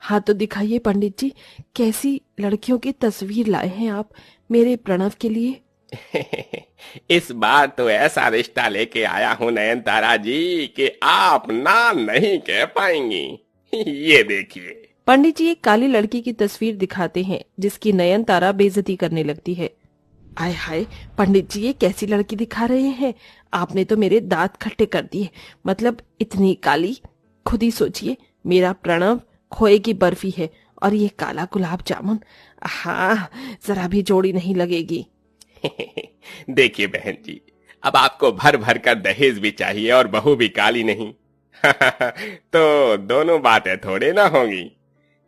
हाँ तो दिखाइए पंडित जी, कैसी लड़कियों की तस्वीर लाए हैं आप मेरे प्रणव के लिए। इस बार तो ऐसा रिश्ता लेके आया हूं नयनतारा जी कि आप ना नहीं कह पाएंगी। ये देखिए। पंडित जी एक काली लड़की की तस्वीर दिखाते हैं जिसकी नयनतारा बेइज्जती करने लगती है। आय हाय पंडित जी, ये कैसी लड़की दिखा रहे हैं? आपने तो मेरे दांत खट्टे कर दिए। मतलब इतनी काली। खुद ही सोचिए, मेरा प्रणव खोए की बर्फी है और ये काला गुलाब जामुन। हाँ, जरा भी जोड़ी नहीं लगेगी। देखिए बहन जी, अब आपको भर भर कर दहेज भी चाहिए और बहू भी काली नहीं। तो दोनों बातें थोड़े ना होंगी।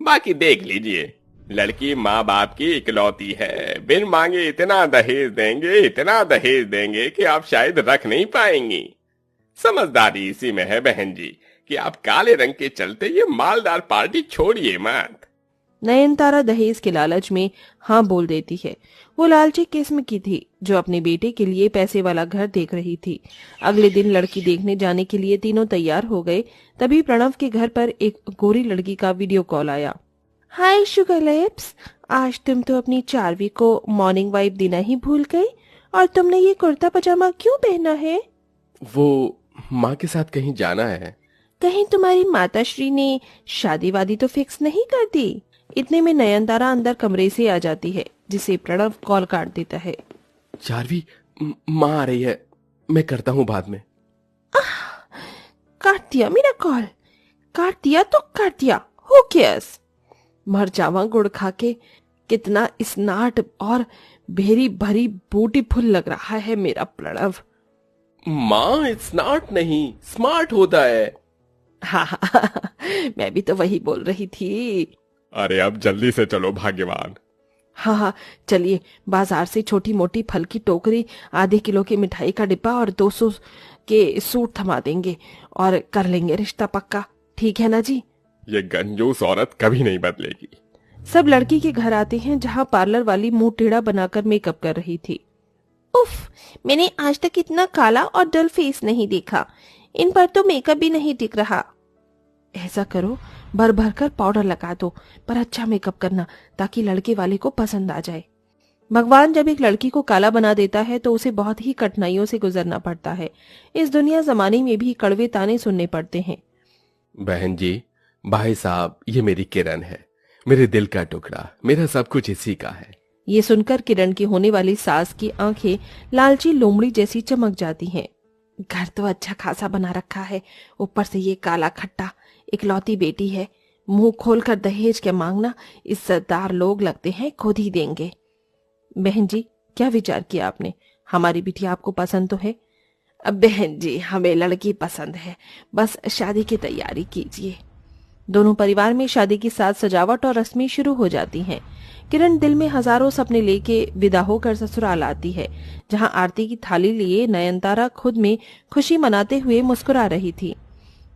बाकी देख लीजिए, लड़की माँ बाप की इकलौती है। बिन मांगे इतना दहेज देंगे कि आप शायद रख नहीं पाएंगी। समझदारी इसी में है बहन जी कि आप काले रंग के चलते ये मालदार पार्टी छोड़िए मत। नयनतारा दहेज के लालच में हाँ बोल देती है। वो लालची किस्म की थी जो अपने बेटे के लिए पैसे वाला घर देख रही थी। अगले दिन लड़की देखने जाने के लिए तीनों तैयार हो गए। तभी प्रणव के घर पर एक गोरी लड़की का वीडियो कॉल आया। हाय शुगर लिप्स, आज तुम तो अपनी चार्वी को मॉर्निंग वाइब देना ही भूल गई। और तुमने ये कुर्ता पजामा क्यों पहना है? वो माँ के साथ कहीं जाना है। कहीं तुम्हारी माताश्री ने शादी वादी तो फिक्स नहीं कर दी? इतने में नयनतारा अंदर कमरे से आ जाती है जिसे प्रणव कॉल काट देता है। चार्वी, माँ आ रही है, मैं करता हूँ बाद में। काट दिया मेरा कॉल। काट दिया तो काट दिया, हु केयर्स। मर जावा गुड़ खा के। कितना स्नाट और भेरी भरी ब्यूटीफुल लग रहा है मेरा प्रणव। माँ, इट्स नॉट नहीं, स्मार्ट होता है। हाँ, मैं भी तो वही बोल रही थी। अरे अब जल्दी से चलो भाग्यवान। हाँ, चलिए बाजार से छोटी मोटी फल की टोकरी, आधे किलो की मिठाई का डिब्बा और 200 के सूट थमा देंगे और कर लेंगे रिश्ता पक्का। ठीक है ना जी? ये कंजूस औरत कभी नहीं बदलेगी। सब लड़की के घर आते हैं जहाँ पार्लर वाली मुंह टेढ़ा बनाकर मेकअप कर रही थी। उफ, मैंने आज तक इतना काला और डल फेस नहीं देखा। इन पर तो मेकअप भी नहीं टिक रहा। ऐसा करो, भर भर कर पाउडर लगा दो, पर अच्छा मेकअप करना ताकि लड़के वाले को पसंद आ जाए। भगवान जब एक लड़की को काला बना देता है तो उसे बहुत ही कठिनाइयों से गुजरना पड़ता है। इस दुनिया जमाने में भी कड़वे ताने सुनने पड़ते हैं। बहन जी, भाई साहब, ये मेरी किरण है, मेरे दिल का टुकड़ा, मेरा सब कुछ इसी का है। ये सुनकर किरण की होने वाली सास की आंखें लालची लोमड़ी जैसी चमक जाती हैं। घर तो अच्छा खासा बना रखा है, ऊपर से ये काला खट्टा। इकलौती बेटी है, मुंह खोलकर दहेज के मांगना, इज्जतदार लोग लगते हैं खुद ही देंगे। बहन जी, क्या विचार किया आपने? हमारी बिटिया आपको पसंद तो है? अब बहन जी, हमें लड़की पसंद है, बस शादी की तैयारी कीजिए। दोनों परिवार में शादी की साज सजावट और रस्में शुरू हो जाती हैं। किरण दिल में हजारों सपने लेके विदा होकर ससुराल आती है, जहां आरती की थाली लिए नयनतारा खुद में खुशी मनाते हुए मुस्कुरा रही थी।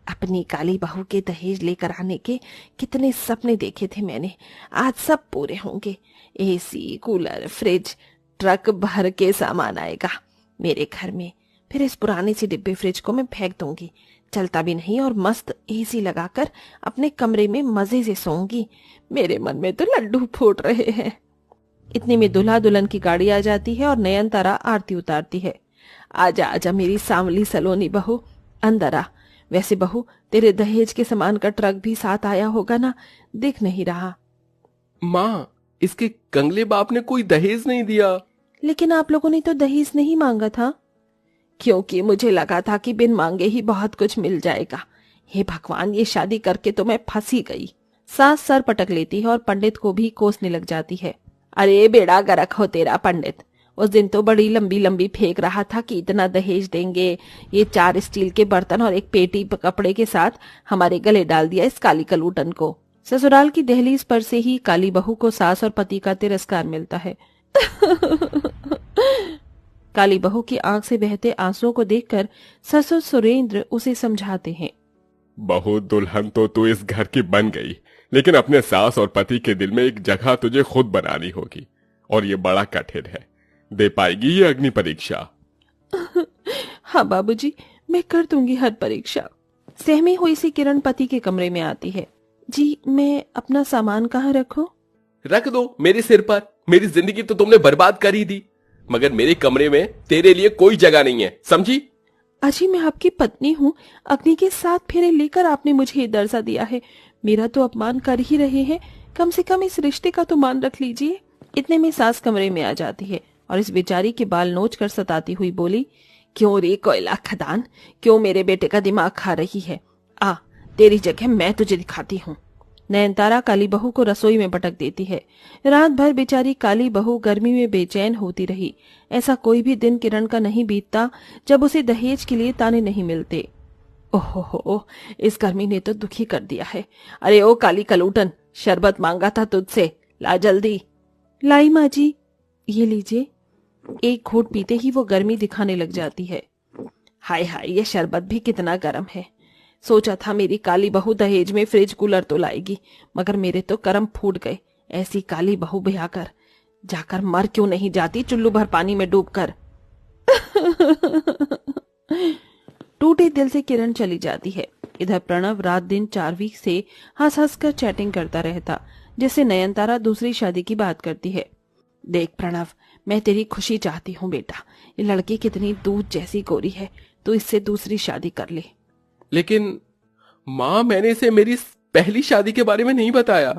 अपनी काली बहू के दहेज लेकर आने के कितने सपने देखे थे मैंने, आज सब पूरे होंगे। एसी, कूलर, फ्रिज, ट्रक भर के सामान आएगा मेरे घर में। फिर इस पुराने सी डिब्बे फ्रिज को मैं फेंक दूंगी, चलता भी नहीं, और मस्त एसी लगाकर अपने कमरे में मजे से सोऊंगी। मेरे मन में तो लड्डू फूट रहे हैं। इतने में दूल्हा दुल्हन की गाड़ी आ जाती है और नयनतारा आरती उतारती है। आजा आजा मेरी सांवली सलोनी बहू, अंदर आ। वैसे बहू, तेरे दहेज के सामान का ट्रक भी साथ आया होगा ना? दिख नहीं रहा। माँ, इसके कंगले बाप ने कोई दहेज नहीं दिया। लेकिन आप लोगों ने तो दहेज नहीं मांगा था। क्योंकि मुझे लगा था कि बिन मांगे ही बहुत कुछ मिल जाएगा। हे भगवान, ये शादी करके तो मैं फंसी गई। सास सर पटक लेती है और पंडित को भी कोसने लग जाती है। अरे बेड़ा गर्क हो तेरा पंडित, उस दिन तो बड़ी लंबी लंबी फेंक रहा था कि इतना दहेज देंगे। ये 4 स्टील के बर्तन और एक पेटी कपड़े के साथ हमारे गले डाल दिया इस काली कलूटन को। ससुराल की दहलीज पर से ही काली बहू को सास और पति का तिरस्कार मिलता है। काली बहू की आंख से बहते आंसुओं को देखकर ससुर सुरेंद्र उसे समझाते हैं। बहू दुल्हन तो तू इस घर की बन गई, लेकिन अपने सास और पति के दिल में एक जगह तुझे खुद बनानी होगी, और ये बड़ा कठिन है। दे पाएगी ये अग्नि परीक्षा? हाँ बाबूजी, मैं कर दूंगी हर परीक्षा। सहमी हुई सी किरण पति के कमरे में आती है। जी, मैं अपना सामान कहाँ रखूं? रख दो मेरे सिर पर। मेरी जिंदगी तो तुमने बर्बाद कर ही दी, मगर मेरे कमरे में तेरे लिए कोई जगह नहीं है, समझी? अजी, मैं आपकी पत्नी हूँ। अग्नि के 7 फेरे लेकर आपने मुझे ये दर्जा दिया है। मेरा तो अपमान कर ही रहे हैं, कम से कम इस रिश्ते का तो मान रख लीजिए। इतने में सास कमरे में आ जाती है और इस बेचारी के बाल नोच कर सताती हुई बोली, क्यों रे कोयला खदान, क्यों मेरे बेटे का दिमाग खा रही है? आ, तेरी जगह मैं तुझे दिखाती हूँ। नयनतारा काली बहू को रसोई में पटक देती है। रात भर बेचारी काली बहू गर्मी में बेचैन होती रही। ऐसा कोई भी दिन किरण का नहीं बीतता जब उसे दहेज के लिए ताने नहीं मिलते। ओहो, इस गर्मी ने तो दुखी कर दिया है। अरे ओ काली कलूटन, शरबत मांगा था तुझसे, ला जल्दी। लाई माँ जी, ये लीजिए। एक घूंट पीते ही वो गर्मी दिखाने लग जाती है। हाय हाय, ये शरबत भी कितना गर्म है। सोचा था मेरी काली बहू दहेज में फ्रिज कूलर तो लाएगी, मगर मेरे तो कर्म फूट गए। ऐसी काली बहू ब्याह कर जाकर मर क्यों नहीं जाती चुल्लू भर पानी में डूबकर। टूटे दिल से किरण चली जाती है। इधर प्रणव रात दिन चारवीक से हंस हंस कर चैटिंग करता रहता, जिससे नयनतारा दूसरी शादी की बात करती है। देख प्रणव, मैं तेरी खुशी चाहती हूँ बेटा। ये लड़की कितनी दूध जैसी गोरी है, तो इससे दूसरी शादी कर ले। लेकिन माँ, मैंने इसे मेरी पहली शादी के बारे में नहीं बताया।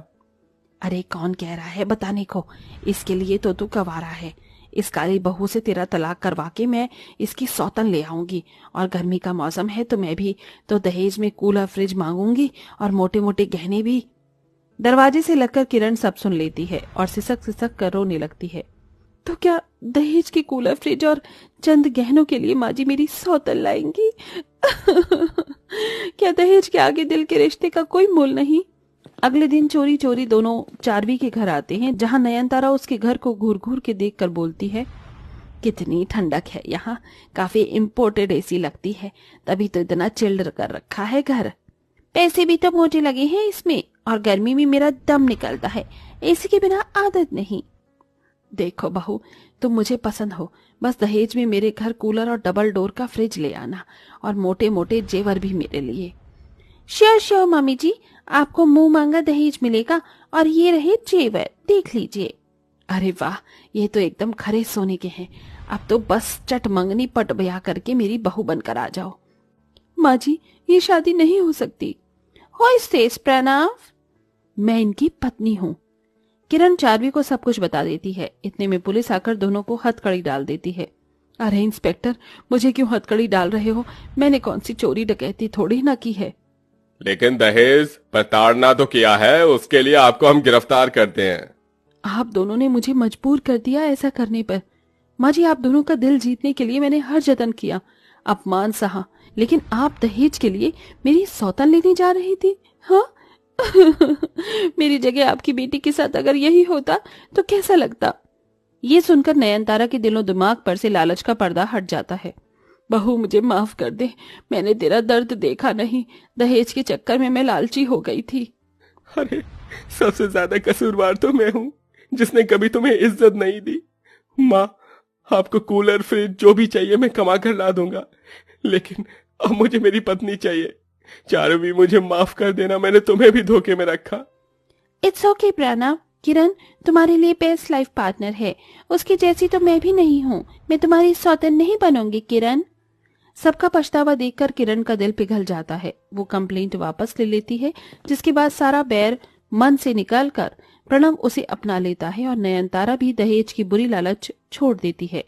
अरे कौन कह रहा है बताने को? इसके लिए तो तू कवारा है। इस काली बहू से तेरा तलाक करवा के मैं इसकी सौतन ले आऊंगी, और गर्मी का मौसम है तो मैं भी तो दहेज में कूलर फ्रिज मांगूंगी और मोटे मोटे गहने भी। दरवाजे से लगकर किरण सब सुन लेती है और सिसक सिसक कर रोने लगती है। तो क्या दहेज के कूलर फ्रिज और चंद गहनों के लिए माँ जी मेरी सौतन लाएंगी? क्या दहेज के आगे दिल के रिश्ते का कोई मोल नहीं? अगले दिन चोरी चोरी दोनों चारवी के घर आते हैं, जहां नयनतारा उसके घर को घूर घूर के देखकर बोलती है, कितनी ठंडक है यहाँ, काफी इम्पोर्टेड एसी लगती है, तभी तो इतना चिल्ड कर रखा है घर। पैसे भी तो मोटे लगे हैं इसमें, और गर्मी में मेरा दम निकलता है, एसी के बिना आदत नहीं। देखो बहू, तुम मुझे पसंद हो, बस दहेज में मेरे घर कूलर और डबल डोर का फ्रिज ले आना, और मोटे मोटे जेवर भी मेरे लिए। श्योर श्योर मम्मी जी, आपको मुंह मांगा दहेज मिलेगा, और ये रहे जेवर, देख लीजिए। अरे वाह, ये तो एकदम खरे सोने के हैं। अब तो बस चट मंगनी पट ब्याह करके मेरी बहू बनकर आ जाओ। माँ जी, ये शादी नहीं हो सकती। हो स्टेज प्रणव, मैं इनकी पत्नी हूँ। किरण चारवी को सब कुछ बता देती है। इतने में पुलिस आकर दोनों को हथकड़ी डाल देती है। अरे इंस्पेक्टर, मुझे क्यों हथकड़ी डाल रहे हो? मैंने कौन सी चोरी डकैती थोड़ी ना की है। लेकिन दहेज प्रताड़ना तो किया है, उसके लिए आपको हम गिरफ्तार करते हैं। आप दोनों ने मुझे मजबूर कर दिया ऐसा करने पर। माँ जी, आप दोनों का दिल जीतने के लिए मैंने हर जतन किया, अपमान सहा, लेकिन आप दहेज के लिए मेरी सौतन लेने जा रही थी। हाँ। मेरी जगह आपकी बेटी के साथ अगर यही होता तो कैसा लगता? ये सुनकर नयनतारा के दिलो दिमाग पर से लालच का पर्दा हट जाता है। बहू, मुझे माफ कर दे, मैंने तेरा दर्द देखा नहीं, दहेज के चक्कर में मैं लालची हो गई थी। अरे, सबसे ज्यादा कसूरवार तो मैं हूँ, जिसने कभी तुम्हें इज्जत नहीं दी। माँ, आपको कूलर फ्रिज जो भी चाहिए मैं कमा कर ला दूंगा, लेकिन अब मुझे मेरी पत्नी चाहिए। चारवी, मुझे माफ कर देना, मैंने तुम्हें भी धोखे में रखा। इट्स ओके प्रणव, किरण तुम्हारे लिए बेस्ट लाइफ पार्टनर है, उसकी जैसी तो मैं भी नहीं हूँ। मैं तुम्हारी सौतन नहीं बनूंगी किरण। सबका पछतावा देखकर किरण का दिल पिघल जाता है। वो कंप्लेंट वापस ले लेती है, जिसके बाद सारा बैर मन से निकालकर प्रणव उसे अपना लेता है और नयनतारा भी दहेज की बुरी लालच छोड़ देती है।